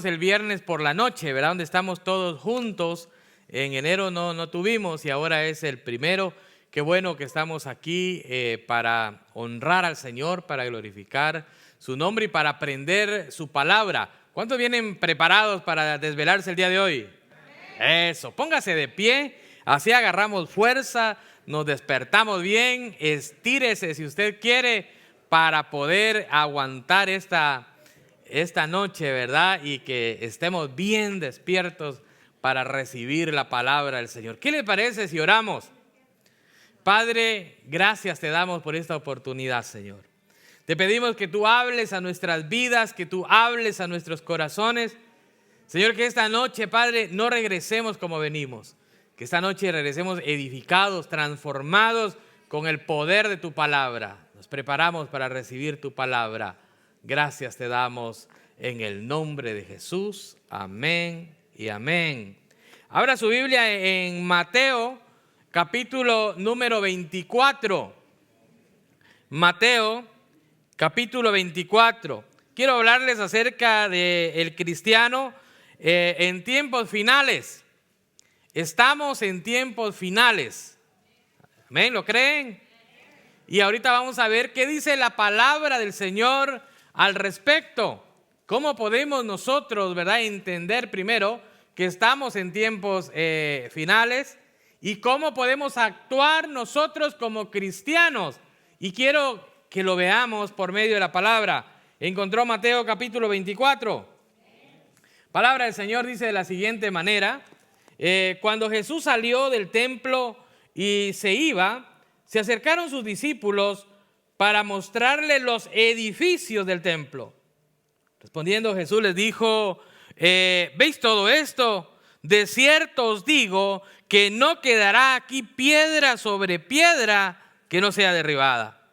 El viernes por la noche, ¿verdad? Donde estamos todos juntos. En enero no tuvimos y ahora es el primero. Qué bueno que estamos aquí para honrar al Señor, para glorificar su nombre y para aprender su palabra. ¿Cuántos vienen preparados para desvelarse el día de hoy? Eso, póngase de pie, así agarramos fuerza, nos despertamos bien, estírese si usted quiere para poder aguantar esta noche, ¿verdad? Y que estemos bien despiertos para recibir la palabra del Señor. ¿Qué le parece si oramos? Padre, gracias te damos por esta oportunidad, Señor. Te pedimos que tú hables a nuestras vidas, que tú hables a nuestros corazones. Señor, que esta noche, Padre, no regresemos como venimos. Que esta noche regresemos edificados, transformados con el poder de tu palabra. Nos preparamos para recibir tu palabra. Gracias te damos en el nombre de Jesús. Amén y amén. Abra su Biblia en Mateo, capítulo número 24. Mateo, capítulo 24. Quiero hablarles acerca del cristiano en tiempos finales. Estamos en tiempos finales. Amén, ¿lo creen? Y ahorita vamos a ver qué dice la palabra del Señor al respecto. ¿Cómo podemos nosotros, verdad, entender primero que estamos en tiempos finales y cómo podemos actuar nosotros como cristianos? Y quiero que lo veamos por medio de la palabra. ¿Encontró Mateo capítulo 24? Palabra del Señor dice de la siguiente manera. Cuando Jesús salió del templo y se iba, se acercaron sus discípulos para mostrarle los edificios del templo. Respondiendo Jesús les dijo, ¿veis todo esto? De cierto os digo que no quedará aquí piedra sobre piedra que no sea derribada.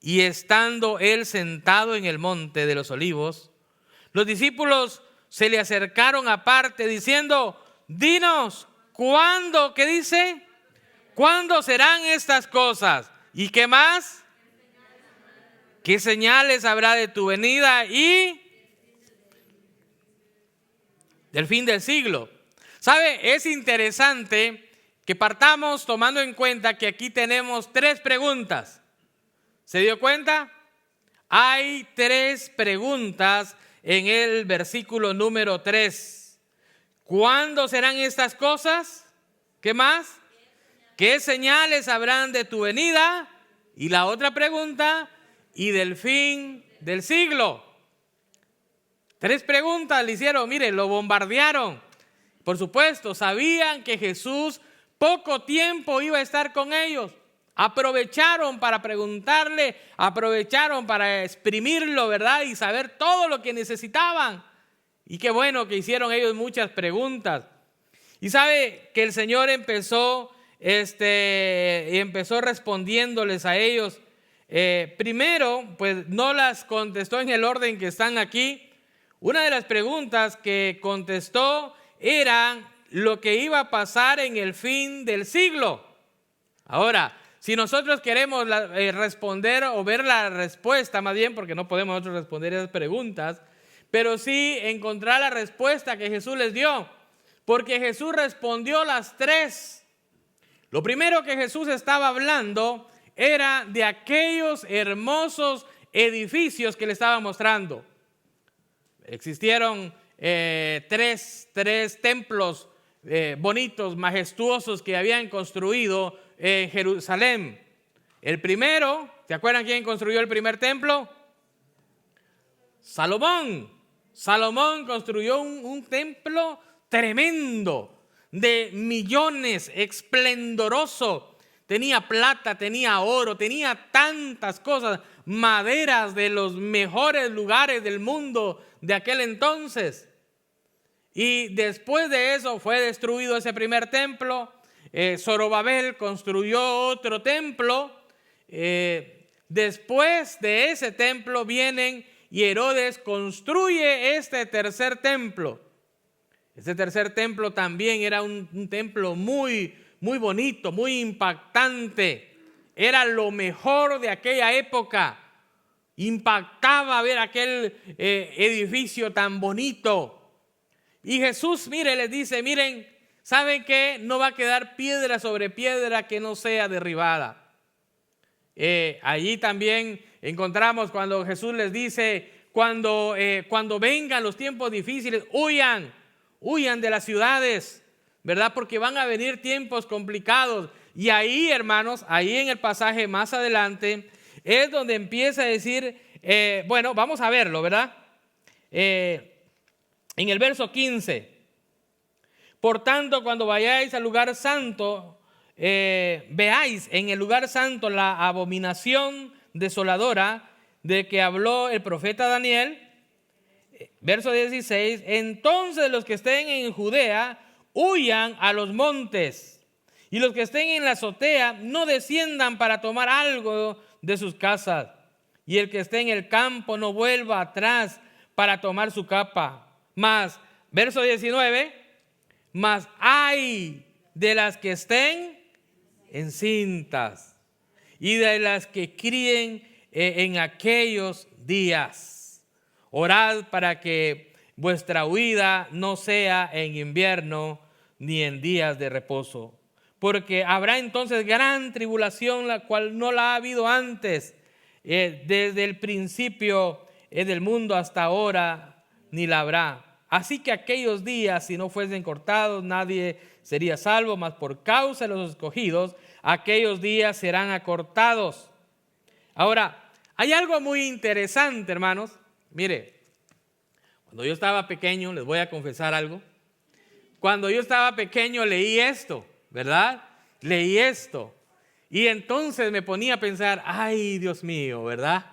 Y estando él sentado en el monte de los olivos, los discípulos se le acercaron aparte diciendo, dinos, ¿cuándo? ¿Qué dice? ¿Cuándo serán estas cosas? ¿Y qué más? ¿Qué señales habrá de tu venida y del fin del siglo? ¿Sabe? Es interesante que partamos tomando en cuenta que aquí tenemos 3 preguntas. ¿Se dio cuenta? Hay 3 preguntas en el versículo número 3. ¿Cuándo serán estas cosas? ¿Qué más? ¿Qué señales habrán de tu venida? Y la otra pregunta, y del fin del siglo. 3 preguntas le hicieron, mire, lo bombardearon. Por supuesto, sabían que Jesús poco tiempo iba a estar con ellos. Aprovecharon para preguntarle, aprovecharon para exprimirlo, ¿verdad? Y saber todo lo que necesitaban. Y qué bueno que hicieron ellos muchas preguntas. Y sabe que el Señor empezó respondiéndoles a ellos. Primero, pues no las contestó en el orden que están aquí. Una de las preguntas que contestó era lo que iba a pasar en el fin del siglo. Ahora, si nosotros queremos responder o ver la respuesta, más bien porque no podemos nosotros responder esas preguntas, pero sí encontrar la respuesta que Jesús les dio, porque Jesús respondió las 3. Lo primero que Jesús estaba hablando era de aquellos hermosos edificios que le estaba mostrando. Existieron tres templos bonitos, majestuosos que habían construido en Jerusalén. El primero, ¿se acuerdan quién construyó el primer templo? Salomón. Salomón construyó un templo tremendo, de millones, esplendoroso. Tenía plata, tenía oro, tenía tantas cosas, maderas de los mejores lugares del mundo de aquel entonces. Y después de eso fue destruido ese primer templo. Zorobabel construyó otro templo. Después de ese templo vienen y Herodes construye este tercer templo. Este tercer templo también era un templo muy bonito, muy impactante. Era lo mejor de aquella época. Impactaba ver aquel edificio tan bonito. Y Jesús, mire, les dice, miren, ¿saben qué? No va a quedar piedra sobre piedra que no sea derribada. Allí también encontramos cuando Jesús les dice, cuando vengan los tiempos difíciles, huyan de las ciudades, ¿verdad? Porque van a venir tiempos complicados. Y ahí, hermanos, ahí en el pasaje más adelante, es donde empieza a decir, bueno, vamos a verlo, ¿verdad? En el verso 15, por tanto, cuando vayáis al lugar santo, veáis en el lugar santo la abominación desoladora de que habló el profeta Daniel. Verso 16, entonces los que estén en Judea huyan a los montes, y los que estén en la azotea no desciendan para tomar algo de sus casas, y el que esté en el campo no vuelva atrás para tomar su capa. Mas, verso 19, mas ay de las que estén encintas y de las que críen en aquellos días. Orad para que vuestra huida no sea en invierno ni en días de reposo, porque habrá entonces gran tribulación, la cual no la ha habido antes, desde el principio del mundo hasta ahora, ni la habrá. Así que aquellos días, si no fuesen cortados, nadie sería salvo, mas por causa de los escogidos, aquellos días serán acortados. Ahora, hay algo muy interesante, hermanos. Mire, cuando yo estaba pequeño, les voy a confesar algo. Cuando yo estaba pequeño leí esto, ¿verdad? Leí esto. Y entonces me ponía a pensar, ay, Dios mío, ¿verdad?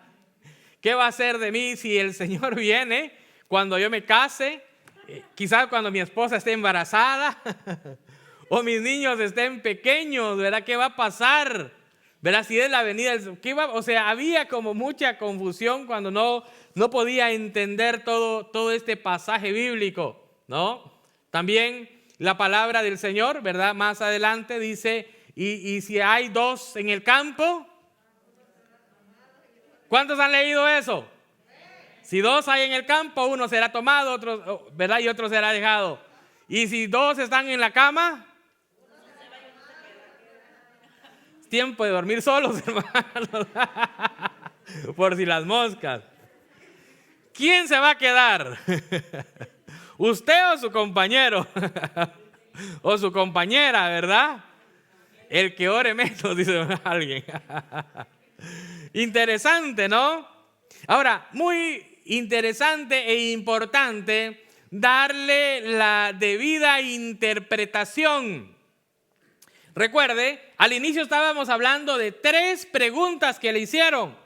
¿Qué va a hacer de mí si el Señor viene cuando yo me case? Quizás cuando mi esposa esté embarazada o mis niños estén pequeños, ¿verdad? ¿Qué va a pasar? ¿Verdad? Si es la venida, o sea, había como mucha confusión cuando no podía entender todo este pasaje bíblico, ¿no? También la palabra del Señor, ¿verdad? Más adelante dice, y si hay dos en el campo, ¿cuántos han leído eso? Si dos hay en el campo, uno será tomado, otro, ¿verdad? Y otro será dejado. Y si dos están en la cama, es tiempo de dormir solos, hermanos. Por si las moscas. ¿Quién se va a quedar? ¿Usted o su compañero? O su compañera, ¿verdad? El que ore menos, dice alguien. Interesante, ¿no? Ahora, muy interesante e importante darle la debida interpretación. Recuerde, al inicio estábamos hablando de 3 preguntas que le hicieron.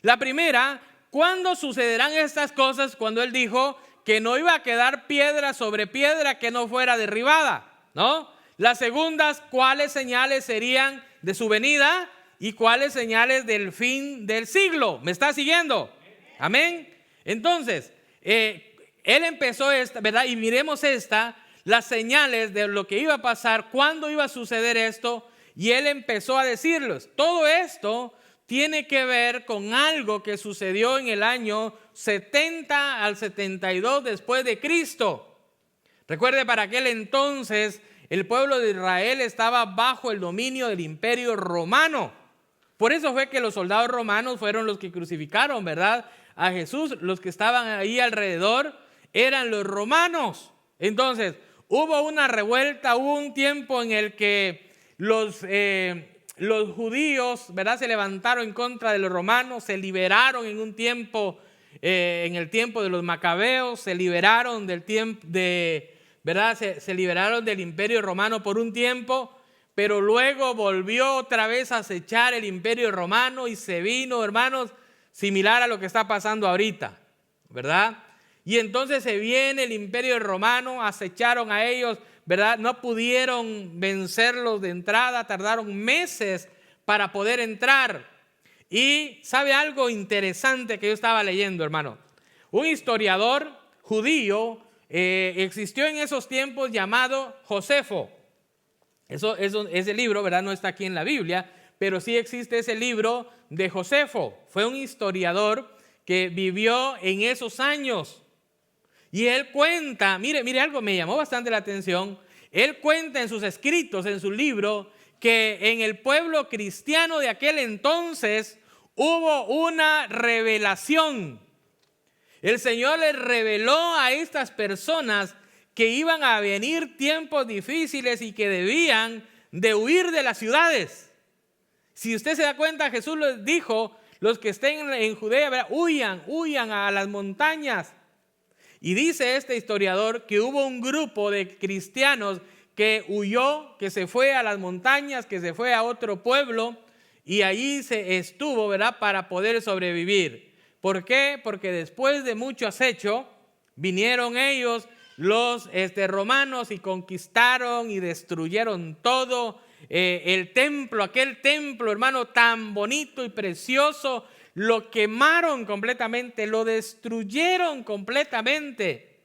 La primera, ¿cuándo sucederán estas cosas? Cuando él dijo que no iba a quedar piedra sobre piedra que no fuera derribada, ¿no? Las segundas, ¿cuáles señales serían de su venida? ¿Y cuáles señales del fin del siglo? ¿Me está siguiendo? Amén. Entonces, él empezó esta, ¿verdad? Y miremos las señales de lo que iba a pasar, cuándo iba a suceder esto. Y él empezó a decirles, todo esto tiene que ver con algo que sucedió en el año 70 al 72 después de Cristo. Recuerde, para aquel entonces el pueblo de Israel estaba bajo el dominio del imperio romano. Por eso fue que los soldados romanos fueron los que crucificaron, ¿verdad?, a Jesús. Los que estaban ahí alrededor eran los romanos. Entonces, hubo una revuelta, hubo un tiempo en el que los judíos, ¿verdad?, se levantaron en contra de los romanos, se liberaron en un tiempo, en el tiempo de los macabeos, se liberaron del tiempo ¿verdad? Se liberaron del imperio romano por un tiempo, pero luego volvió otra vez a acechar el imperio romano y se vino, hermanos, similar a lo que está pasando ahorita, ¿verdad? Y entonces se viene el imperio romano, acecharon a ellos, ¿verdad? No pudieron vencerlos de entrada, tardaron meses para poder entrar. Y ¿sabe algo interesante que yo estaba leyendo, hermano? Un historiador judío existió en esos tiempos llamado Josefo. Ese libro, ¿verdad?, no está aquí en la Biblia, pero sí existe ese libro de Josefo. Fue un historiador que vivió en esos años. Y él cuenta, mire algo me llamó bastante la atención. Él cuenta en sus escritos, en su libro, que en el pueblo cristiano de aquel entonces hubo una revelación. El Señor les reveló a estas personas que iban a venir tiempos difíciles y que debían de huir de las ciudades. Si usted se da cuenta, Jesús les dijo, los que estén en Judea, ¿verdad? Huyan a las montañas. Y dice este historiador que hubo un grupo de cristianos que huyó, que se fue a las montañas, que se fue a otro pueblo y allí se estuvo, ¿verdad?, para poder sobrevivir. ¿Por qué? Porque después de mucho acecho vinieron ellos, los romanos, y conquistaron y destruyeron todo. El templo, aquel templo, hermano, tan bonito y precioso, lo quemaron completamente, lo destruyeron completamente.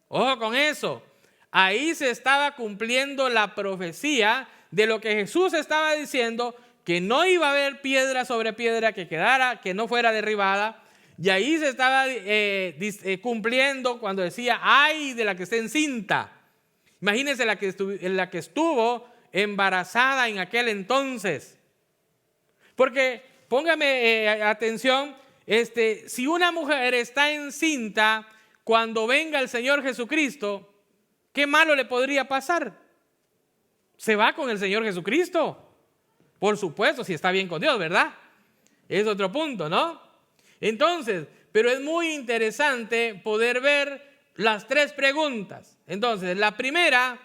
Ojo con eso. Ahí se estaba cumpliendo la profecía de lo que Jesús estaba diciendo, que no iba a haber piedra sobre piedra que quedara, que no fuera derribada. Y ahí se estaba cumpliendo cuando decía, ay de la que esté encinta. Imagínense la que estuvo embarazada en aquel entonces. Porque, póngame atención, si una mujer está encinta, cuando venga el Señor Jesucristo, ¿qué malo le podría pasar? Se va con el Señor Jesucristo. Por supuesto, si está bien con Dios, ¿verdad? Es otro punto, ¿no? Entonces, pero es muy interesante poder ver las tres preguntas. Entonces, la primera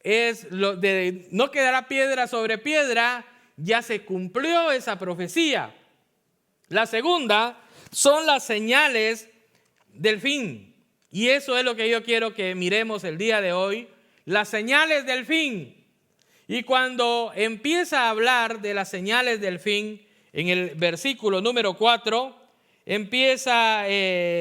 es lo de no quedará piedra sobre piedra, ya se cumplió esa profecía. La segunda son las señales del fin. Y eso es lo que yo quiero que miremos el día de hoy, las señales del fin. Y cuando empieza a hablar de las señales del fin, en el versículo número 4, empieza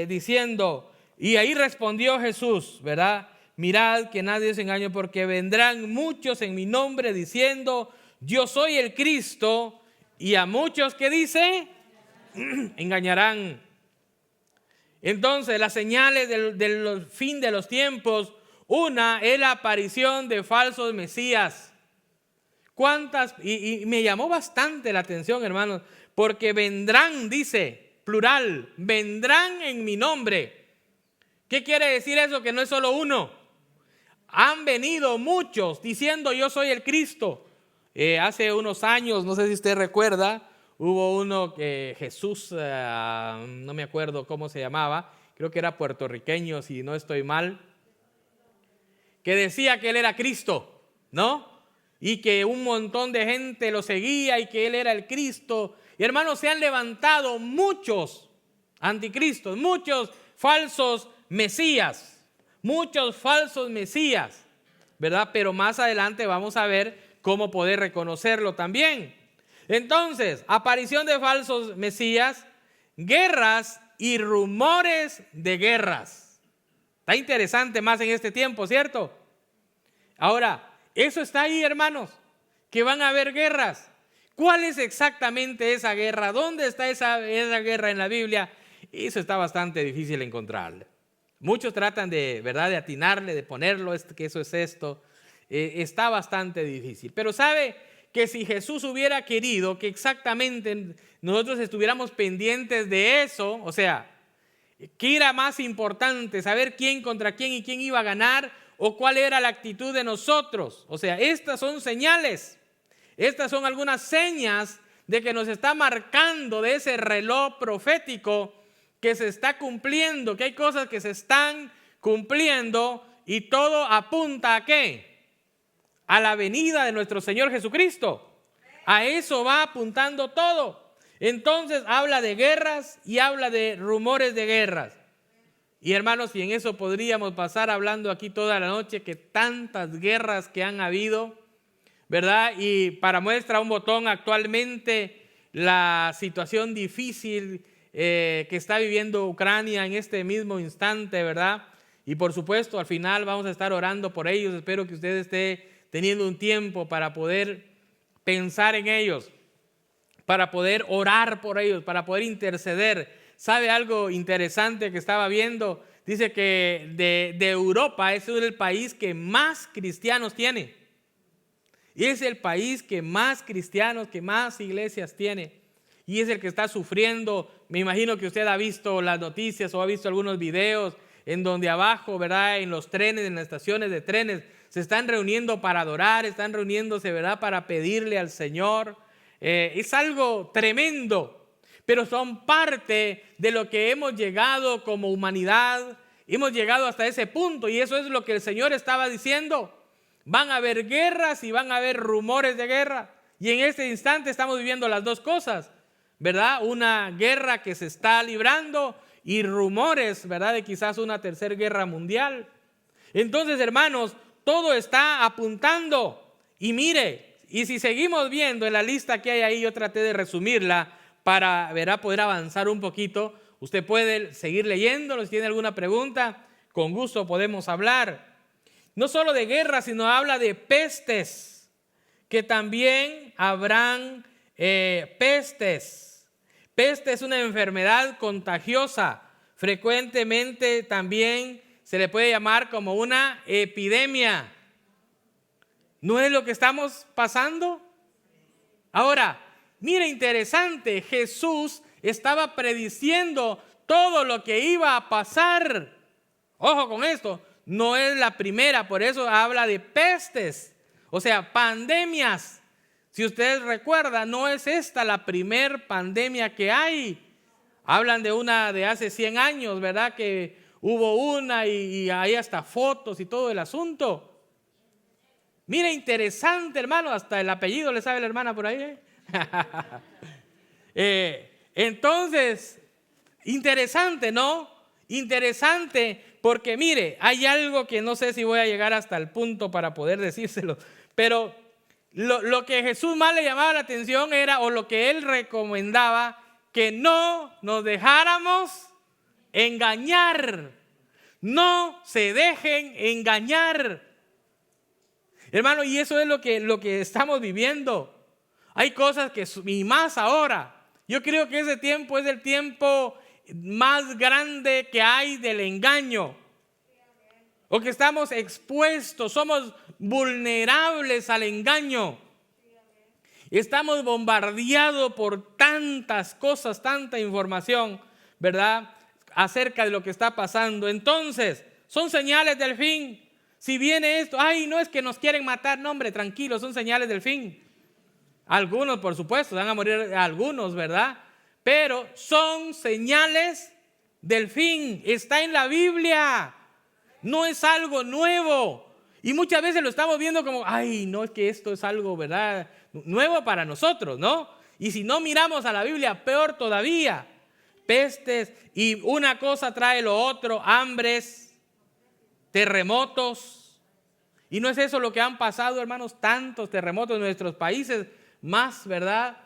diciendo, y ahí respondió Jesús, ¿verdad? Mirad que nadie os engañe, porque vendrán muchos en mi nombre diciendo, yo soy el Cristo, y a muchos que dice, engañarán. Entonces, las señales del fin de los tiempos, una es la aparición de falsos mesías. ¿Cuántas? Y me llamó bastante la atención, hermanos, porque vendrán, dice, plural, vendrán en mi nombre. ¿Qué quiere decir eso? Que no es solo uno. Han venido muchos diciendo yo soy el Cristo. Hace unos años, no sé si usted recuerda, hubo uno que Jesús, no me acuerdo cómo se llamaba, creo que era puertorriqueño, si no estoy mal, que decía que él era Cristo, ¿no? Y que un montón de gente lo seguía y que él era el Cristo. Y hermanos, se han levantado muchos anticristos, muchos falsos mesías, ¿verdad? Pero más adelante vamos a ver cómo poder reconocerlo también. Entonces, aparición de falsos mesías, guerras y rumores de guerras. Está interesante más en este tiempo, ¿cierto? Ahora, eso está ahí, hermanos, que van a haber guerras. ¿Cuál es exactamente esa guerra? ¿Dónde está esa guerra en la Biblia? Eso está bastante difícil encontrarle. Muchos tratan de, ¿verdad?, de atinarle, de ponerlo, que eso es esto. Está bastante difícil. Pero sabe que si Jesús hubiera querido que exactamente nosotros estuviéramos pendientes de eso, o sea, ¿qué era más importante? ¿Saber quién contra quién y quién iba a ganar? ¿O cuál era la actitud de nosotros? O sea, estas son señales. Estas son algunas señas de que nos está marcando de ese reloj profético que se está cumpliendo, que hay cosas que se están cumpliendo y todo apunta ¿a qué? A la venida de nuestro Señor Jesucristo. A eso va apuntando todo. Entonces habla de guerras y habla de rumores de guerras. Y hermanos, y en eso podríamos pasar hablando aquí toda la noche, que tantas guerras que han habido, ¿verdad? Y para muestra un botón, actualmente la situación difícil que está viviendo Ucrania en este mismo instante, ¿verdad? Y por supuesto, al final vamos a estar orando por ellos. Espero que usted esté teniendo un tiempo para poder pensar en ellos. para poder orar por ellos, para poder interceder. ¿Sabe algo interesante que estaba viendo? Dice que de Europa es el país que más cristianos tiene. Y es el país que más cristianos, que más iglesias tiene. Y es el que está sufriendo. Me imagino que usted ha visto las noticias o ha visto algunos videos en donde abajo, ¿verdad? En los trenes, en las estaciones de trenes, se están reuniendo para adorar, están reuniéndose, ¿verdad? Para pedirle al Señor. Es algo tremendo, pero son parte de lo que hemos llegado como humanidad. Hemos llegado hasta ese punto y eso es lo que el Señor estaba diciendo. Van a haber guerras y van a haber rumores de guerra. Y en este instante estamos viviendo las dos cosas, ¿verdad? Una guerra que se está librando y rumores, ¿verdad? De quizás una tercera guerra mundial. Entonces, hermanos, todo está apuntando. Y mire, y si seguimos viendo en la lista que hay ahí, yo traté de resumirla para, ¿verdad?, poder avanzar un poquito. Usted puede seguir leyéndolo. Si tiene alguna pregunta, con gusto podemos hablar. No solo de guerra, sino habla de pestes, que también habrán pestes. Peste es una enfermedad contagiosa. Frecuentemente también se le puede llamar como una epidemia. ¿No es lo que estamos pasando? Ahora, mire, interesante, Jesús estaba prediciendo todo lo que iba a pasar. Ojo con esto, no es la primera, por eso habla de pestes, o sea, pandemias. Si ustedes recuerdan, no es esta la primer pandemia que hay. Hablan de una de hace 100 años, ¿verdad? Que hubo una y hay hasta fotos y todo el asunto. Mira, interesante, hermano, hasta el apellido le sabe la hermana por ahí. Entonces, interesante, ¿no? Interesante porque mire, hay algo que no sé si voy a llegar hasta el punto para poder decírselo, pero lo que Jesús más le llamaba la atención era, o lo que él recomendaba, que no nos dejáramos engañar. No se dejen engañar. Hermano, y eso es lo que estamos viviendo. Hay cosas que, y más ahora, yo creo que ese tiempo es el tiempo más grande que hay del engaño. O que estamos expuestos, somos vulnerables al engaño. Estamos bombardeados por tantas cosas, tanta información, ¿verdad?, acerca de lo que está pasando. Entonces, son señales del fin. Si viene esto, ay, no es que nos quieren matar, no, hombre, tranquilo, son señales del fin. Algunos, por supuesto, van a morir algunos, ¿verdad? Pero son señales del fin. Está en la Biblia. No es algo nuevo. Y muchas veces lo estamos viendo como, ay, no, es que esto es algo, ¿verdad?, nuevo para nosotros, ¿no? Y si no miramos a la Biblia, peor todavía. Pestes y una cosa trae lo otro, hambres, terremotos. Y no es eso lo que han pasado, hermanos, tantos terremotos en nuestros países, más, ¿verdad?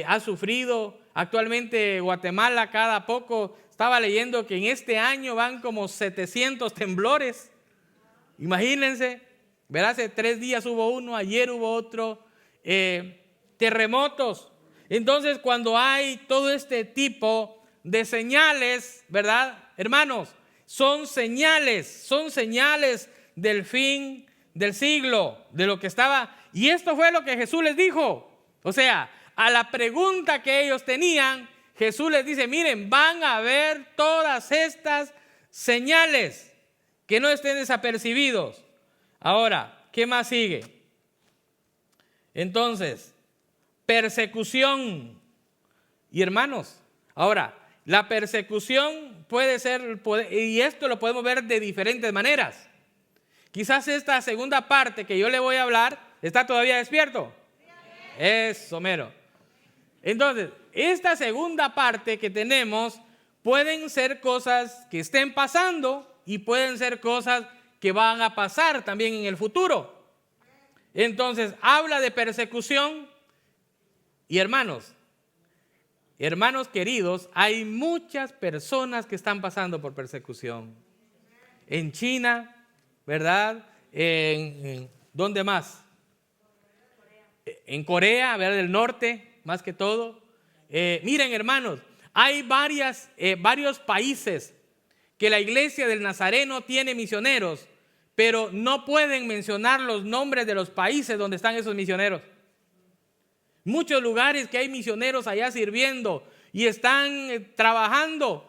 Ha sufrido. Actualmente Guatemala cada poco, estaba leyendo que en este año van como 700 temblores. Imagínense, ¿verdad? Hace 3 días hubo uno, ayer hubo otro. Terremotos. Entonces, cuando hay todo este tipo de señales, ¿verdad, hermanos? Son señales del fin del siglo, de lo que estaba. Y esto fue lo que Jesús les dijo. O sea, a la pregunta que ellos tenían, Jesús les dice, miren, van a ver todas estas señales, que no estén desapercibidos. Ahora, ¿qué más sigue? Entonces, persecución. Y hermanos, ahora, la persecución puede ser, y esto lo podemos ver de diferentes maneras. Quizás esta segunda parte que yo le voy a hablar, ¿está todavía despierto? Eso, mero. Entonces, esta segunda parte que tenemos, pueden ser cosas que estén pasando y pueden ser cosas que van a pasar también en el futuro. Entonces, habla de persecución. Y hermanos queridos, hay muchas personas que están pasando por persecución. En China, ¿verdad? ¿Dónde más? En Corea, ¿verdad? Del norte. más que todo. Miren, hermanos, hay varios países que la iglesia del Nazareno tiene misioneros, pero no pueden mencionar los nombres de los países donde están esos misioneros. Muchos lugares que hay misioneros allá sirviendo y están trabajando.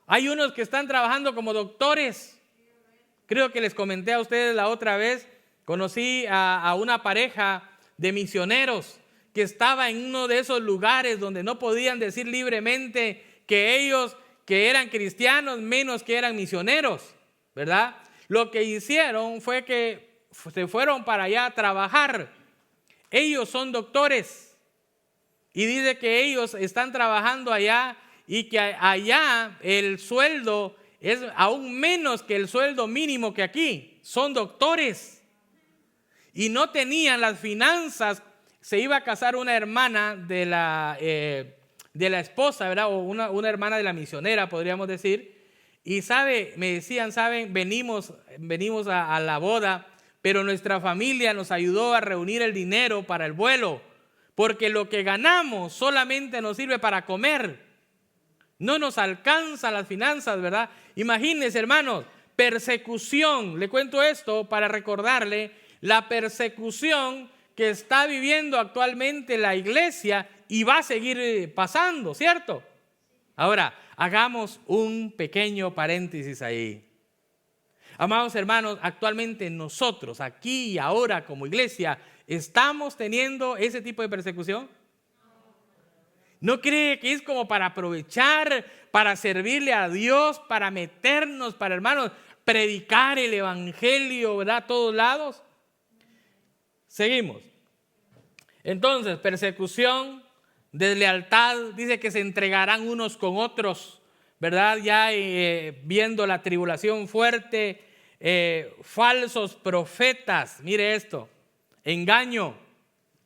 Hay unos que están trabajando como doctores. Creo que les comenté a ustedes la otra vez, conocí a una pareja de misioneros que estaba en uno de esos lugares donde no podían decir libremente que ellos, que eran cristianos, menos que eran misioneros, ¿verdad? Lo que hicieron fue que se fueron para allá a trabajar. Ellos son doctores y dice que ellos están trabajando allá y que allá el sueldo es aún menos que el sueldo mínimo que aquí. Son doctores y no tenían las finanzas. Se iba a casar una hermana de la esposa, ¿verdad? O una hermana de la misionera, podríamos decir. Y me decían, saben, venimos a la boda, pero nuestra familia nos ayudó a reunir el dinero para el vuelo, porque lo que ganamos solamente nos sirve para comer. No nos alcanzan las finanzas, ¿verdad? Imagínense, hermanos, persecución. Le cuento esto para recordarle la persecución que está viviendo actualmente la iglesia y va a seguir pasando, ¿cierto? Ahora, hagamos un pequeño paréntesis ahí. Amados hermanos, actualmente nosotros, aquí y ahora como iglesia, ¿estamos teniendo ese tipo de persecución? ¿No cree que es como para aprovechar, para servirle a Dios, para meternos, para, hermanos, predicar el evangelio, ¿verdad? A todos lados. Seguimos. Entonces, persecución, deslealtad, dice que se entregarán unos con otros, ¿verdad? Ya viendo la tribulación fuerte, falsos profetas, mire esto, engaño,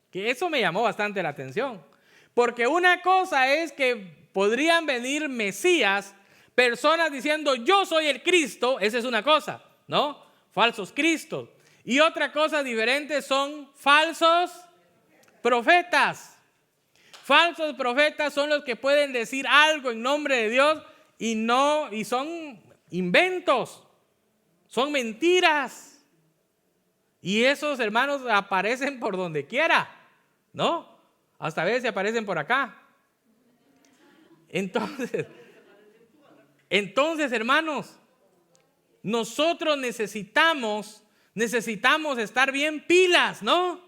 que eso me llamó bastante la atención. Porque una cosa es que podrían venir mesías, personas diciendo yo soy el Cristo, esa es una cosa, ¿no? Falsos cristos. Y otra cosa diferente son falsos profetas. Falsos profetas son los que pueden decir algo en nombre de Dios y son inventos, son mentiras. Y esos hermanos aparecen por donde quiera, ¿no? Hasta a veces aparecen por acá. Entonces, hermanos, nosotros necesitamos estar bien pilas, ¿no?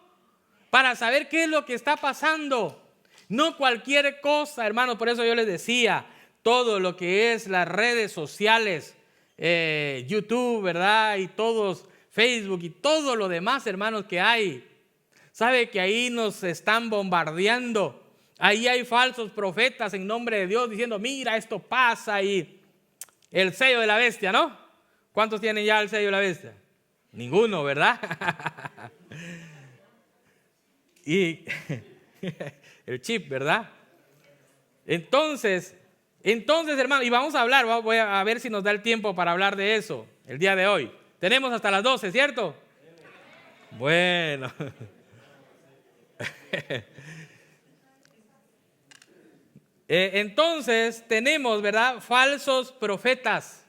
Para saber qué es lo que está pasando. No cualquier cosa, hermanos. Por eso yo les decía, todo lo que es las redes sociales, YouTube, ¿verdad? Y todos, Facebook y todo lo demás, hermanos, que hay. Sabe que ahí nos están bombardeando. Ahí hay falsos profetas en nombre de Dios diciendo, mira, esto pasa y el sello de la bestia, ¿no? ¿Cuántos tienen ya el sello de la bestia? Ninguno, ¿verdad? Y el chip, ¿verdad? Entonces, hermano, y vamos a hablar, voy a ver si nos da el tiempo para hablar de eso el día de hoy. Tenemos hasta las 12, ¿cierto? Bueno. Entonces tenemos, ¿verdad? Falsos profetas.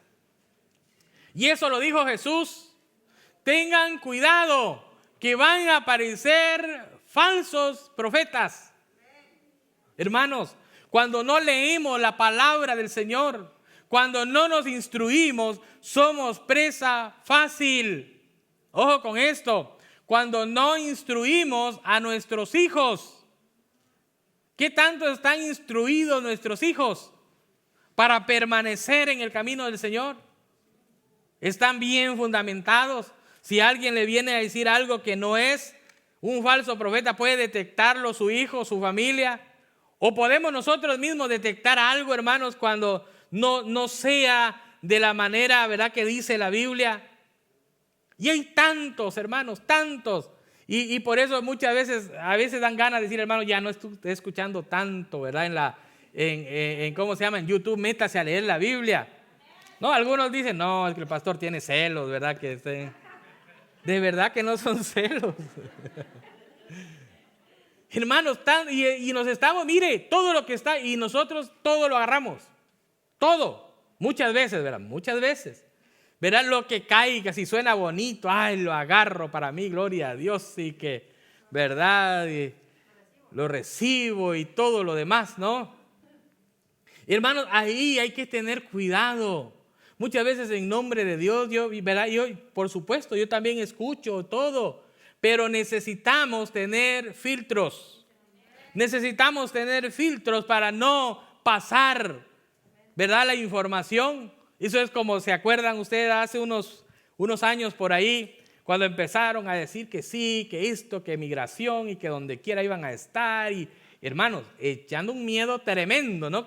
Y eso lo dijo Jesús. Tengan cuidado que van a aparecer falsos profetas. Hermanos, cuando no leemos la palabra del Señor, cuando no nos instruimos, somos presa fácil. Ojo con esto. Cuando no instruimos a nuestros hijos, ¿qué tanto están instruidos nuestros hijos para permanecer en el camino del Señor? ¿Están bien fundamentados? Si alguien le viene a decir algo que no es, un falso profeta puede detectarlo su hijo, su familia. O podemos nosotros mismos detectar algo, hermanos, cuando no sea de la manera, ¿verdad?, que dice la Biblia. Y hay tantos, hermanos, tantos. Y por eso muchas veces, a veces dan ganas de decir, hermano, ya no estoy escuchando tanto, ¿verdad? ¿Cómo se llama? En YouTube, métase a leer la Biblia. No, algunos dicen, no, es que el pastor tiene celos, ¿verdad? De verdad que no son celos. Hermanos, y nos estamos, mire, todo lo que está, y nosotros todo lo agarramos. Todo. Muchas veces, ¿verdad? Muchas veces. Verán lo que caiga, si suena bonito, ay, lo agarro para mí, gloria a Dios, y que, ¿verdad? Y lo recibo y todo lo demás, ¿no? Hermanos, ahí hay que tener cuidado. Muchas veces en nombre de Dios, ¿verdad? Yo, por supuesto, yo también escucho todo, pero necesitamos tener filtros. Necesitamos tener filtros para no pasar, ¿verdad?, la información. Eso es como, ¿se acuerdan ustedes hace unos años por ahí, cuando empezaron a decir que sí, que esto, que migración y que donde quiera iban a estar? Y hermanos, echando un miedo tremendo, ¿no?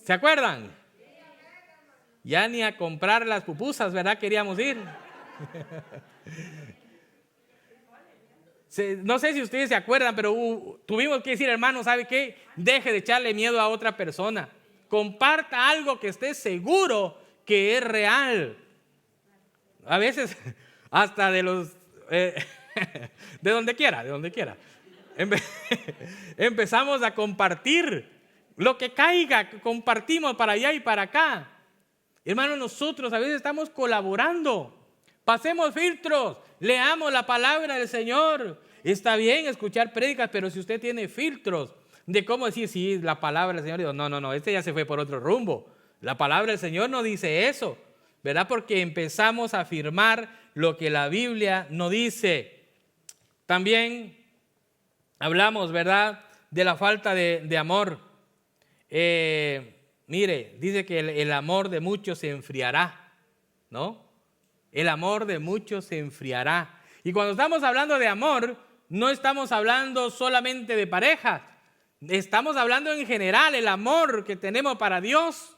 ¿Se acuerdan? Ya ni a comprar las pupusas, ¿verdad? Queríamos ir. No sé si ustedes se acuerdan, pero tuvimos que decir, hermano, ¿sabe qué? Deje de echarle miedo a otra persona. Comparta algo que esté seguro que es real. A veces hasta de los de donde quiera. Empezamos a compartir lo que caiga, compartimos para allá y para acá. Hermanos, nosotros a veces estamos colaborando. Pasemos filtros, leamos la palabra del Señor. Está bien escuchar prédicas, pero si usted tiene filtros de cómo decir, sí, la palabra del Señor, digo, no, este ya se fue por otro rumbo. La palabra del Señor no dice eso, ¿verdad? Porque empezamos a afirmar lo que la Biblia no dice. También hablamos, ¿verdad?, de la falta de amor. Mire, dice que el amor de muchos se enfriará, ¿no? El amor de muchos se enfriará. Y cuando estamos hablando de amor, no estamos hablando solamente de parejas. Estamos hablando en general, el amor que tenemos para Dios.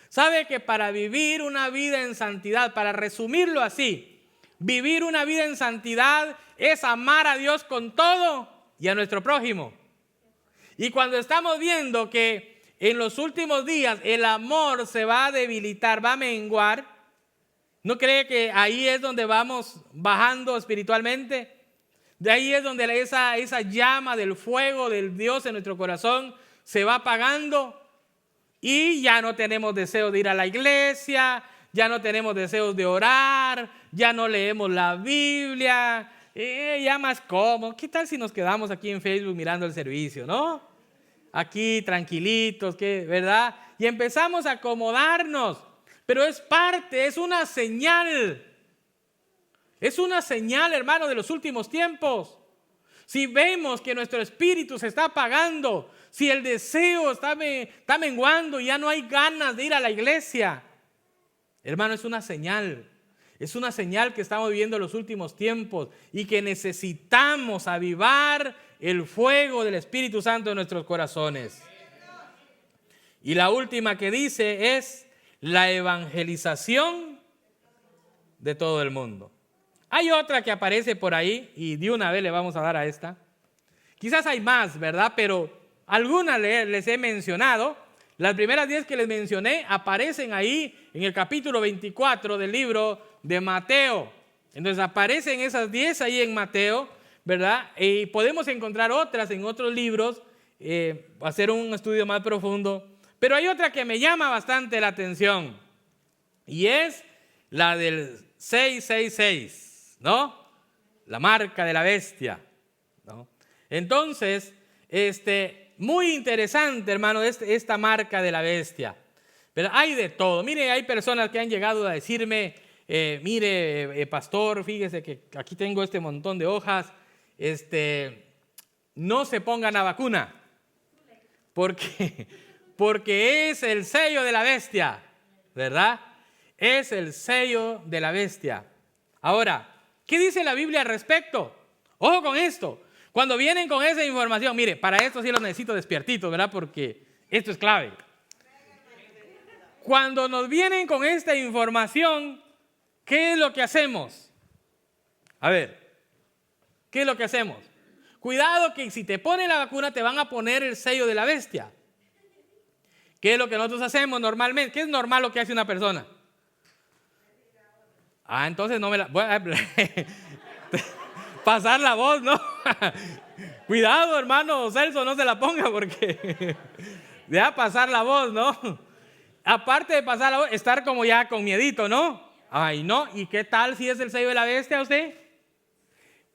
¿Sabe que para vivir una vida en santidad, para resumirlo así, vivir una vida en santidad es amar a Dios con todo y a nuestro prójimo? Y cuando estamos viendo que en los últimos días el amor se va a debilitar, va a menguar, ¿no cree que ahí es donde vamos bajando espiritualmente? De ahí es donde esa llama del fuego del Dios en nuestro corazón se va apagando y ya no tenemos deseo de ir a la iglesia, ya no tenemos deseos de orar, ya no leemos la Biblia, ya más cómodo. ¿Qué tal si nos quedamos aquí en Facebook mirando el servicio, no? Aquí tranquilitos, ¿verdad? Y empezamos a acomodarnos, pero es parte, es una señal. Es una señal, hermano, de los últimos tiempos. Si vemos que nuestro espíritu se está apagando, si el deseo está menguando y ya no hay ganas de ir a la iglesia, hermano, es una señal. Es una señal que estamos viviendo en los últimos tiempos y que necesitamos avivar el fuego del Espíritu Santo en nuestros corazones. Y la última que dice es la evangelización de todo el mundo. Hay otra que aparece por ahí y de una vez le vamos a dar a esta. Quizás hay más, ¿verdad? Pero algunas les he mencionado. Las primeras 10 que les mencioné aparecen ahí en el capítulo 24 del libro de Mateo. Entonces aparecen esas 10 ahí en Mateo, ¿verdad? Y podemos encontrar otras en otros libros, hacer un estudio más profundo. Pero hay otra que me llama bastante la atención y es la del 666. ¿No? La marca de la bestia, ¿no? Entonces, muy interesante, hermano, esta marca de la bestia. Pero hay de todo. Mire, hay personas que han llegado a decirme, mire, pastor, fíjese que aquí tengo este montón de hojas, no se pongan la vacuna, porque es el sello de la bestia, ¿verdad? Es el sello de la bestia. Ahora, ¿qué dice la Biblia al respecto? Ojo con esto. Cuando vienen con esa información, mire, para esto sí los necesito despiertitos, ¿verdad? Porque esto es clave. Cuando nos vienen con esta información, ¿qué es lo que hacemos? A ver, ¿qué es lo que hacemos? Cuidado que si te ponen la vacuna te van a poner el sello de la bestia. ¿Qué es lo que nosotros hacemos normalmente? ¿Qué es normal lo que hace una persona? Entonces no me la... Bueno, pasar la voz, ¿no? Cuidado, hermano Celso, no se la ponga porque deja pasar la voz, ¿no? Aparte de pasar la voz, estar como ya con miedito, ¿no? Ay, no, ¿y qué tal si es el sello de la bestia usted?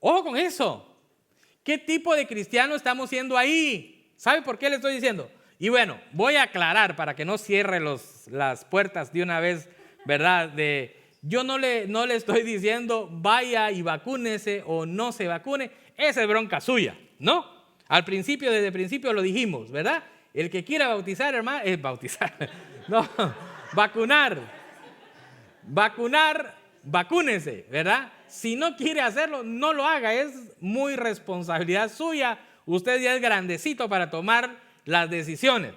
Ojo con eso. ¿Qué tipo de cristiano estamos siendo ahí? ¿Sabe por qué le estoy diciendo? Y bueno, voy a aclarar para que no cierre las puertas de una vez, ¿verdad? Yo no le estoy diciendo vaya y vacúnese o no se vacune. Esa es bronca suya, ¿no? Desde el principio lo dijimos, ¿verdad? El que quiera bautizar, hermano, no, vacunar, vacúnese, ¿verdad? Si no quiere hacerlo, no lo haga, es muy responsabilidad suya. Usted ya es grandecito para tomar las decisiones.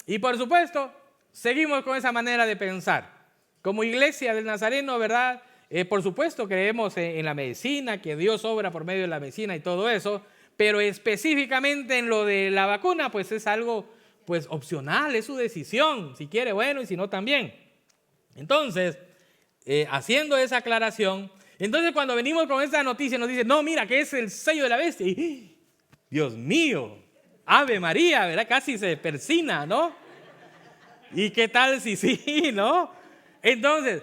Y por supuesto, seguimos con esa manera de pensar. Como iglesia del Nazareno, ¿verdad? Por supuesto creemos en la medicina, que Dios obra por medio de la medicina y todo eso, pero específicamente en lo de la vacuna, pues es algo pues opcional, es su decisión. Si quiere, bueno, y si no, también. Entonces, haciendo esa aclaración, entonces cuando venimos con esta noticia nos dicen, no, mira, que es el sello de la bestia. Y, Dios mío, Ave María, ¿verdad? Casi se persina, ¿no? ¿Y qué tal si sí, no? Entonces,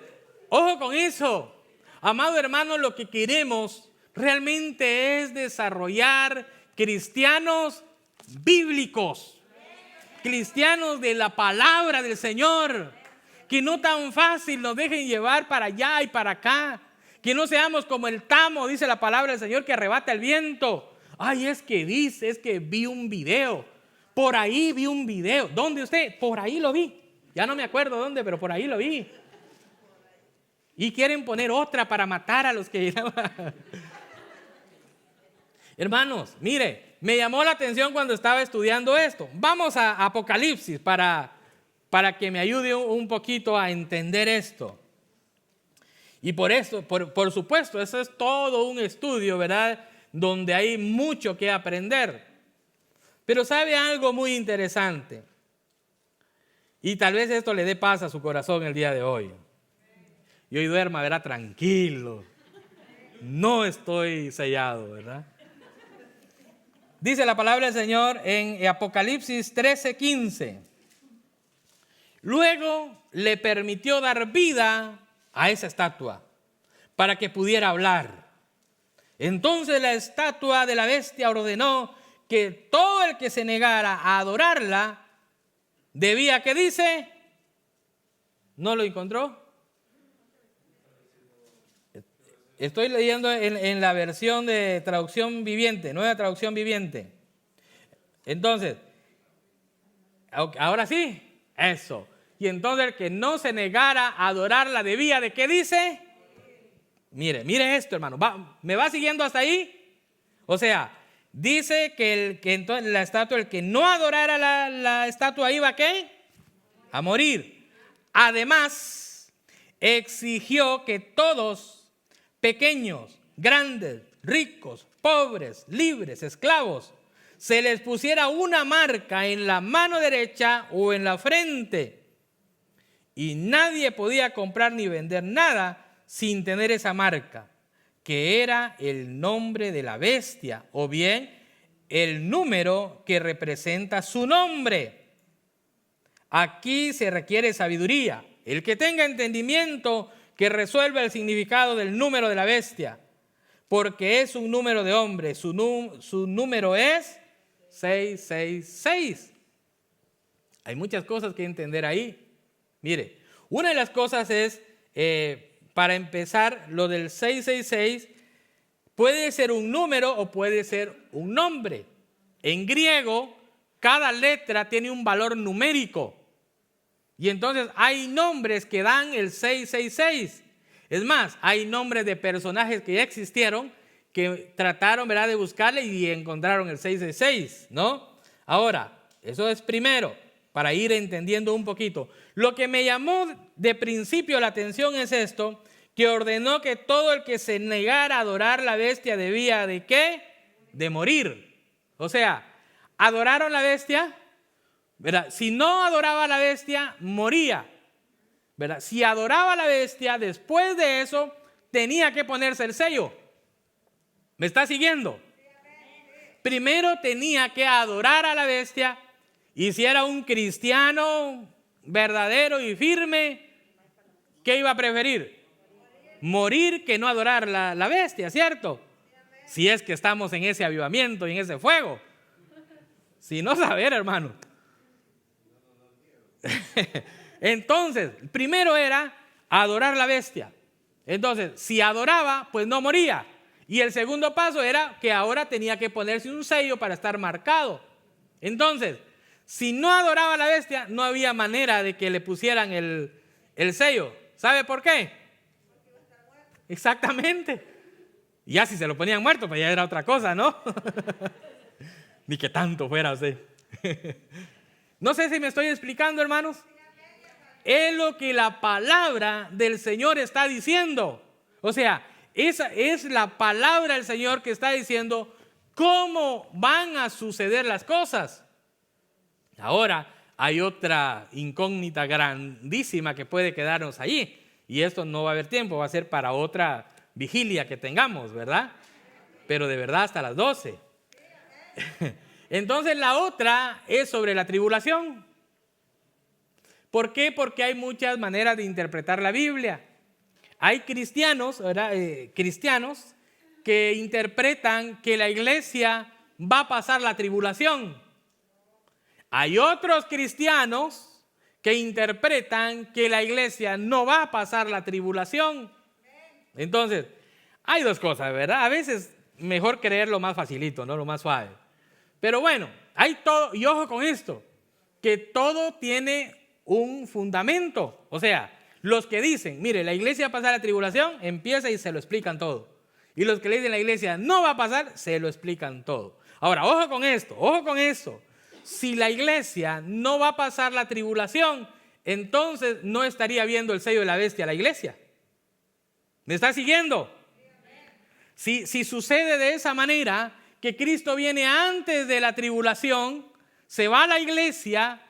ojo con eso. Amado hermano, lo que queremos realmente es desarrollar cristianos bíblicos, cristianos de la palabra del Señor, que no tan fácil nos dejen llevar para allá y para acá, que no seamos como el tamo, dice la palabra del Señor, que arrebata el viento. Ay, es que vi un video, por ahí vi un video. ¿Dónde usted? Por ahí lo vi, ya no me acuerdo dónde, pero por ahí lo vi. Y quieren poner otra para matar a los que... Hermanos, mire, me llamó la atención cuando estaba estudiando esto. Vamos a Apocalipsis para que me ayude un poquito a entender esto. Y por eso, por supuesto, eso es todo un estudio, ¿verdad? Donde hay mucho que aprender. Pero ¿sabe algo muy interesante? Y tal vez esto le dé paz a su corazón el día de hoy. Y hoy duerma, verá, tranquilo. No estoy sellado, ¿verdad? Dice la palabra del Señor en Apocalipsis 13:15. Luego le permitió dar vida a esa estatua para que pudiera hablar. Entonces la estatua de la bestia ordenó que todo el que se negara a adorarla debía, ¿qué dice? ¿No lo encontró? Estoy leyendo en la versión de traducción viviente, nueva traducción viviente. Entonces, ahora sí, eso. Y entonces el que no se negara a adorarla debía, ¿de qué dice? Mire esto, hermano. ¿Me va siguiendo hasta ahí? O sea, dice que entonces la estatua, el que no adorara la estatua iba, ¿qué? A morir. Además, exigió que todos, pequeños, grandes, ricos, pobres, libres, esclavos, se les pusiera una marca en la mano derecha o en la frente. Y nadie podía comprar ni vender nada sin tener esa marca, que era el nombre de la bestia o bien el número que representa su nombre. Aquí se requiere sabiduría. El que tenga entendimiento, que resuelva el significado del número de la bestia, porque es un número de hombre. Su número es 666. Hay muchas cosas que entender ahí. Mire, una de las cosas es, para empezar, lo del 666 puede ser un número o puede ser un nombre. En griego, cada letra tiene un valor numérico. Y entonces hay nombres que dan el 666. Es más, hay nombres de personajes que ya existieron que trataron, ¿verdad?, de buscarle y encontraron el 666, ¿no? Ahora, eso es primero, para ir entendiendo un poquito. Lo que me llamó de principio la atención es esto, que ordenó que todo el que se negara a adorar la bestia debía, ¿de qué? De morir. O sea, ¿adoraron la bestia? ¿Verdad? Si no adoraba a la bestia, moría. ¿Verdad? Si adoraba a la bestia, después de eso, tenía que ponerse el sello. ¿Me está siguiendo? primero tenía que adorar a la bestia, y si era un cristiano verdadero y firme, ¿qué iba a preferir? Morir que no adorar la bestia, ¿cierto? Si es que estamos en ese avivamiento y en ese fuego. Si no, saber, hermano. Entonces, primero era adorar la bestia. Entonces, si adoraba, pues no moría. Y el segundo paso era que ahora tenía que ponerse un sello para estar marcado. Entonces, si no adoraba a la bestia, no había manera de que le pusieran el sello. ¿Sabe por qué? Exactamente. Ya si se lo ponían muerto, pues ya era otra cosa, ¿no? Ni que tanto fuera usted. No sé si me estoy explicando, hermanos. Es lo que la palabra del Señor está diciendo. O sea, esa es la palabra del Señor que está diciendo cómo van a suceder las cosas. Ahora, hay otra incógnita grandísima que puede quedarnos allí. Y esto no va a haber tiempo, va a ser para otra vigilia que tengamos, ¿verdad? Pero de verdad hasta las 12. Entonces la otra es sobre la tribulación. ¿Por qué? Porque hay muchas maneras de interpretar la Biblia. Hay cristianos, ¿verdad? Cristianos que interpretan que la iglesia va a pasar la tribulación. Hay otros cristianos que interpretan que la iglesia no va a pasar la tribulación. Entonces, hay dos cosas, ¿verdad? A veces mejor creer lo más facilito, ¿no? Lo más suave. Pero bueno, hay todo, y ojo con esto, que todo tiene un fundamento. O sea, los que dicen, mire, la iglesia va a pasar la tribulación, empieza y se lo explican todo. Y los que le dicen la iglesia no va a pasar, se lo explican todo. Ahora, ojo con esto, ojo con esto. Si la iglesia no va a pasar la tribulación, entonces no estaría viendo el sello de la bestia a la iglesia. ¿Me está siguiendo? Si sucede de esa manera, que Cristo viene antes de la tribulación, se va a la iglesia,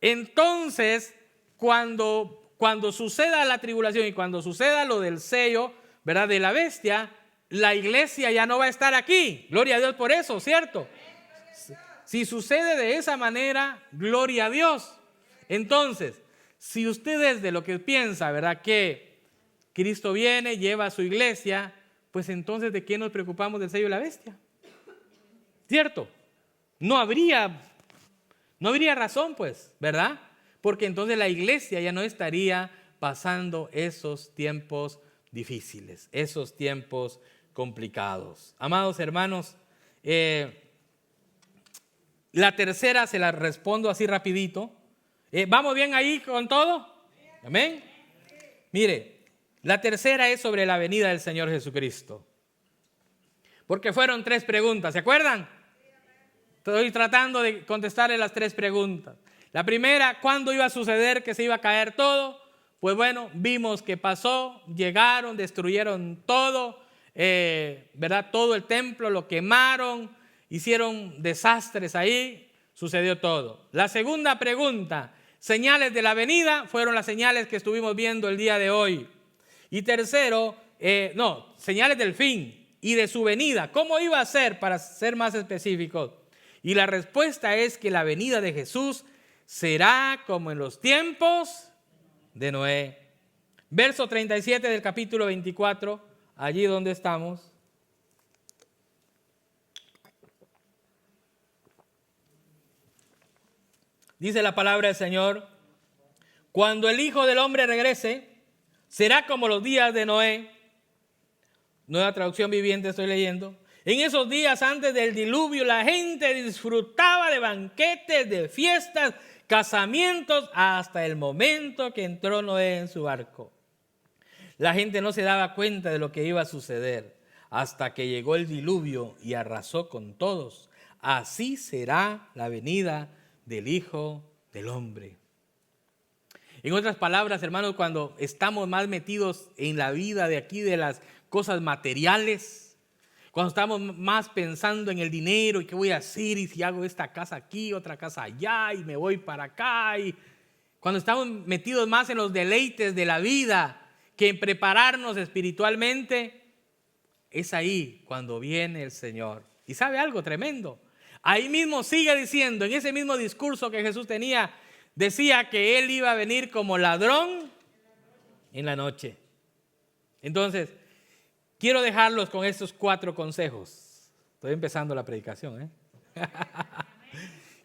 entonces cuando suceda la tribulación y cuando suceda lo del sello, ¿verdad?, de la bestia, la iglesia ya no va a estar aquí. Gloria a Dios por eso, ¿cierto? Si sucede de esa manera, gloria a Dios. Entonces, si usted es de lo que piensa, ¿verdad?, que Cristo viene, lleva a su iglesia, pues entonces ¿de qué nos preocupamos del sello de la bestia? ¿Cierto? No habría razón, pues, ¿verdad? Porque entonces la iglesia ya no estaría pasando esos tiempos difíciles, esos tiempos complicados. Amados hermanos, la tercera se la respondo así rapidito. ¿Vamos bien ahí con todo? Amén. Mire, la tercera es sobre la venida del Señor Jesucristo. Porque fueron 3 preguntas, ¿se acuerdan? Estoy tratando de contestarle las 3 preguntas. La primera, ¿cuándo iba a suceder que se iba a caer todo? Pues bueno, vimos que pasó, llegaron, destruyeron todo, ¿verdad? Todo el templo lo quemaron, hicieron desastres ahí, sucedió todo. La segunda pregunta, señales de la venida, fueron las señales que estuvimos viendo el día de hoy. Y tercero, señales del fin y de su venida. ¿Cómo iba a ser, para ser más específicos? Y la respuesta es que la venida de Jesús será como en los tiempos de Noé. Verso 37 del capítulo 24, allí donde estamos. Dice la palabra del Señor: cuando el Hijo del Hombre regrese, será como los días de Noé. Nueva traducción viviente estoy leyendo. En esos días antes del diluvio, la gente disfrutaba de banquetes, de fiestas, casamientos, hasta el momento que entró Noé en su barco. La gente no se daba cuenta de lo que iba a suceder hasta que llegó el diluvio y arrasó con todos. Así será la venida del Hijo del Hombre. En otras palabras, hermanos, cuando estamos más metidos en la vida de aquí, de las cosas materiales, cuando estamos más pensando en el dinero y qué voy a hacer y si hago esta casa aquí, otra casa allá y me voy para acá, y cuando estamos metidos más en los deleites de la vida que en prepararnos espiritualmente, es ahí cuando viene el Señor. Y sabe algo tremendo. Ahí mismo sigue diciendo, en ese mismo discurso que Jesús tenía, decía que Él iba a venir como ladrón en la noche. Entonces, quiero dejarlos con estos 4 consejos. Estoy empezando la predicación,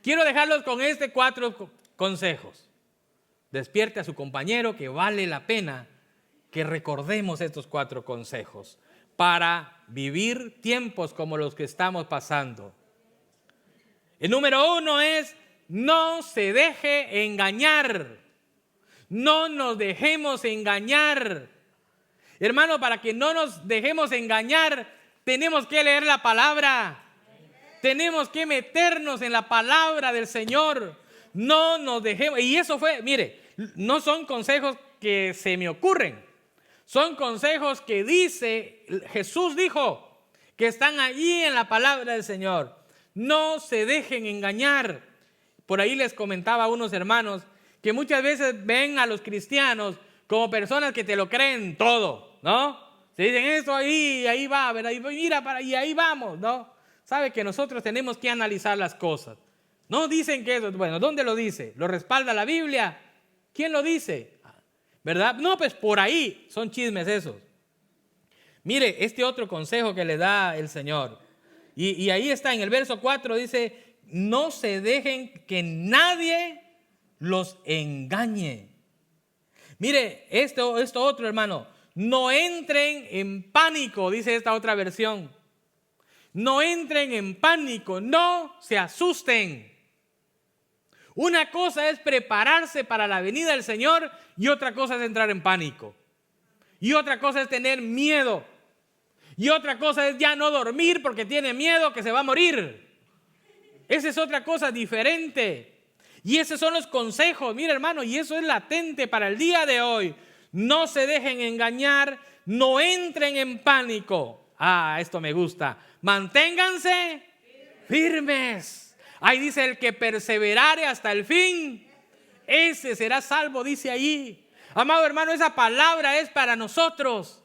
Quiero dejarlos con 4 consejos. Despierte a su compañero, que vale la pena que recordemos estos 4 consejos para vivir tiempos como los que estamos pasando. El número 1 es: no se deje engañar. No nos dejemos engañar. Hermano, para que no nos dejemos engañar, tenemos que leer la palabra. Tenemos que meternos en la palabra del Señor. No nos dejemos. Y eso fue, mire, no son consejos que se me ocurren. Son consejos que Jesús dijo, que están allí en la palabra del Señor. No se dejen engañar. Por ahí les comentaba a unos hermanos que muchas veces ven a los cristianos como personas que te lo creen todo, ¿no? Se dicen esto ahí va, ¿verdad? Y mira y ahí vamos, ¿no? Sabe que nosotros tenemos que analizar las cosas. No dicen que eso, bueno, ¿dónde lo dice? ¿Lo respalda la Biblia? ¿Quién lo dice? ¿Verdad? No, pues por ahí son chismes esos. Mire, este otro consejo que le da el Señor. Y ahí está, en el verso 4 dice: no se dejen que nadie los engañe. Mire, esto otro, hermano. No entren en pánico, dice esta otra versión. No entren en pánico, no se asusten. Una cosa es prepararse para la venida del Señor y otra cosa es entrar en pánico. Y otra cosa es tener miedo. Y otra cosa es ya no dormir porque tiene miedo que se va a morir. Esa es otra cosa diferente. Y esos son los consejos, mira hermano, y eso es latente para el día de hoy. No se dejen engañar, no entren en pánico. Esto me gusta. Manténganse firmes. Ahí dice: el que perseverare hasta el fin, ese será salvo, dice allí. Amado hermano, esa palabra es para nosotros.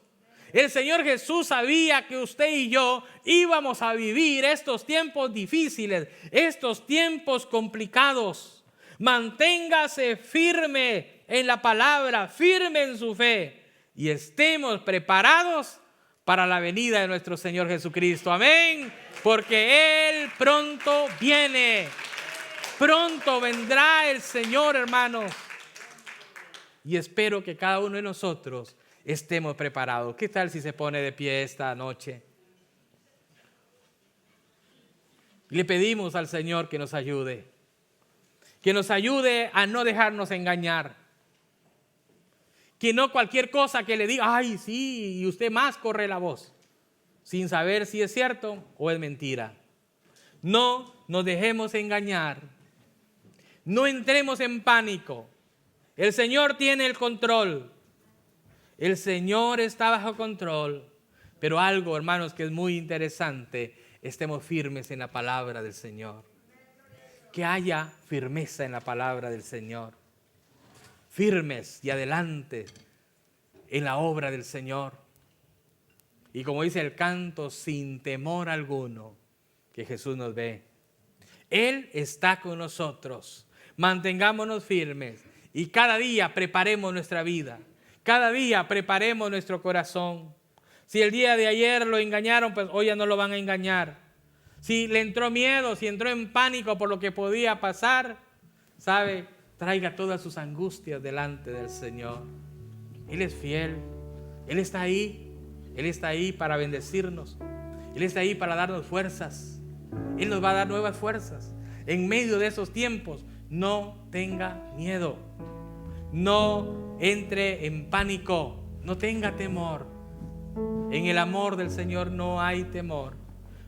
El Señor Jesús sabía que usted y yo íbamos a vivir estos tiempos difíciles, estos tiempos complicados. Manténgase firme en la palabra, firme en su fe, y estemos preparados para la venida de nuestro Señor Jesucristo. Amén. Porque Él pronto viene. Pronto vendrá el Señor, hermanos. Y espero que cada uno de nosotros estemos preparados. ¿Qué tal si se pone de pie esta noche? Le pedimos al Señor que nos ayude. Que nos ayude a no dejarnos engañar. Que no cualquier cosa que le diga, ay sí, y usted más corre la voz, sin saber si es cierto o es mentira. No nos dejemos engañar. No entremos en pánico. El Señor tiene el control. El Señor está bajo control. Pero algo, hermanos, que es muy interesante, estemos firmes en la palabra del Señor. Que haya firmeza en la palabra del Señor. Firmes y adelante en la obra del Señor. Y como dice el canto, sin temor alguno, que Jesús nos ve. Él está con nosotros. Mantengámonos firmes y cada día preparemos nuestra vida. Cada día preparemos nuestro corazón. Si el día de ayer lo engañaron, pues hoy ya no lo van a engañar. Si le entró miedo, si entró en pánico por lo que podía pasar, ¿sabe? Traiga todas sus angustias delante del Señor. Él es fiel. Él está ahí. Él está ahí para bendecirnos. Él está ahí para darnos fuerzas. Él nos va a dar nuevas fuerzas. En medio de esos tiempos, no tenga miedo. No entre en pánico. No tenga temor. En el amor del Señor no hay temor.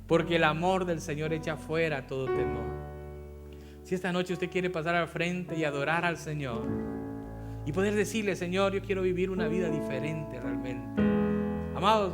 Porque el amor del Señor echa fuera todo temor. Si esta noche usted quiere pasar al frente y adorar al Señor y poder decirle: Señor, yo quiero vivir una vida diferente realmente. Amados,